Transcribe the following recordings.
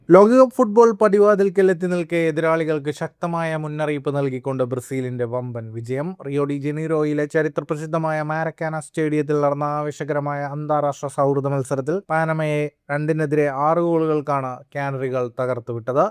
ലോകകപ്പ് ഫുട്ബോൾ പടിവാതിൽക്കലെത്തി നിൽക്കെ എതിരാളികൾക്ക് ശക്തമായ മുന്നറിയിപ്പ് നൽകിക്കൊണ്ട് ബ്രസീലിന്റെ വമ്പൻ വിജയം. റിയോ ഡി ജനീറോയിലെ ചരിത്രപ്രസിദ്ധമായ മാരക്കാന സ്റ്റേഡിയത്തിൽ നടന്ന ആവേശകരമായ അന്താരാഷ്ട്ര സൗഹൃദ മത്സരത്തിൽ പാനമയെ 2-നെതിരെ 6 ഗോളുകൾക്കാണ് കാനറികൾ തകർത്തുവിട്ടത്.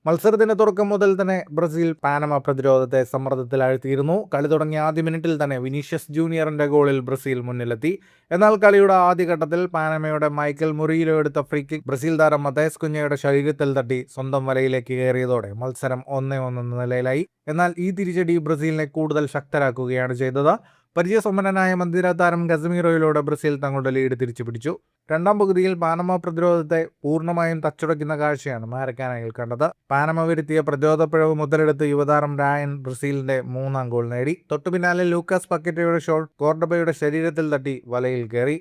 മത്സരത്തിന്റെ തുടക്കം മുതൽ തന്നെ ബ്രസീൽ പാനമ പ്രതിരോധത്തെ സമ്മർദ്ദത്തിലാഴ്ത്തിയിരുന്നു. കളി തുടങ്ങിയ ആദ്യ മിനിറ്റിൽ തന്നെ വിനീഷ്യസ് ജൂനിയറിന്റെ ഗോളിൽ ബ്രസീൽ മുന്നിലെത്തി. എന്നാൽ കളിയുടെ ആദ്യഘട്ടത്തിൽ പാനമയുടെ മൈക്കൽ മുറിയിലോ എടുത്ത ഫ്രീ കിക്ക് ബ്രസീൽ താരം മതേസ് കുഞ്ഞയുടെ ശരീരത്തിൽ തട്ടി സ്വന്തം വലയിലേക്ക് കയറിയതോടെ മത്സരം 1-1 എന്ന നിലയിലായി. എന്നാൽ ഈ തിരിച്ചടി ബ്രസീലിനെ കൂടുതൽ ശക്തരാക്കുകയാണ് ചെയ്തത്. പരിചയസമ്പന്നനായ മന്ദിര താരം ഗസമീറോയിലൂടെ ബ്രസീൽ തങ്ങളുടെ ലീഡ് തിരിച്ചു പിടിച്ചു. രണ്ടാം പകുതിയിൽ പാനമ പ്രതിരോധത്തെ പൂർണ്ണമായും തച്ചുടയ്ക്കുന്ന കാഴ്ചയാണ് മാരക്കാനയിൽ കണ്ടത്. പാനമ വരുത്തിയ പ്രതിരോധ പിഴവ് മുതലെടുത്ത് യുവതാരം രായൻ ബ്രസീലിന്റെ 3ാം ഗോൾ നേടി. തൊട്ടുപിന്നാലെ ലൂക്കാസ് പക്കറ്റയുടെ ഷോട്ട് കോർഡബയുടെ ശരീരത്തിൽ തട്ടി വലയിൽ കയറി.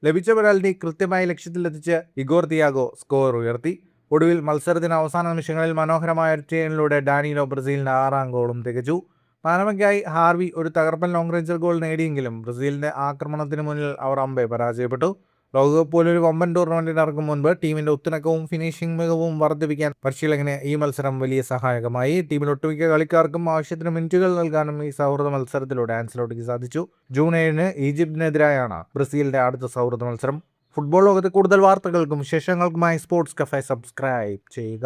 ലഭിച്ച പെനാൽറ്റി കൃത്യമായി ലക്ഷ്യത്തിലെത്തിച്ച് ഇഗോർ തിയാഗോ സ്കോർ ഉയർത്തി. ഒടുവിൽ മത്സരത്തിന് അവസാന നിമിഷങ്ങളിൽ മനോഹരമായ ഒരു ടേണിലൂടെ ഡാനിലോ ബ്രസീലിന്റെ 6ാം ഗോളും തികച്ചു. പാനമയ്ക്കായി ഹാർവി ഒരു തകർപ്പൻ ലോങ് റേഞ്ചർ ഗോൾ നേടിയെങ്കിലും ബ്രസീലിന്റെ ആക്രമണത്തിന് മുന്നിൽ അവർ അമ്പെ പരാജയപ്പെട്ടു. ലോകകപ്പ് പോലൊരു വമ്പൻ ടൂർണമെന്റിന് ഇറങ്ങും മുൻപ് ടീമിന്റെ ഒത്തിണക്കവും ഫിനിഷിംഗ് മികവും വർദ്ധിപ്പിക്കാൻ പരിശീലകന് ഈ മത്സരം വലിയ സഹായകമായി. ടീമിൽ ഒട്ടുമിക്ക കളിക്കാർക്കും ആവശ്യത്തിന് മിനിറ്റുകൾ നൽകാനും ഈ സൗഹൃദ മത്സരത്തിലൂടെ ആൻസലോട്ടിക്ക് സാധിച്ചു. ജൂൺ 7-ന് ഈജിപ്തിനെതിരായാണ് ബ്രസീലിന്റെ അടുത്ത സൗഹൃദ മത്സരം. ഫുട്ബോൾ ലോകത്തെ കൂടുതൽ വാർത്തകൾക്കും വിശേഷങ്ങൾക്കുമായി സ്പോർട്സ് കഫേ സബ്സ്ക്രൈബ് ചെയ്യുക.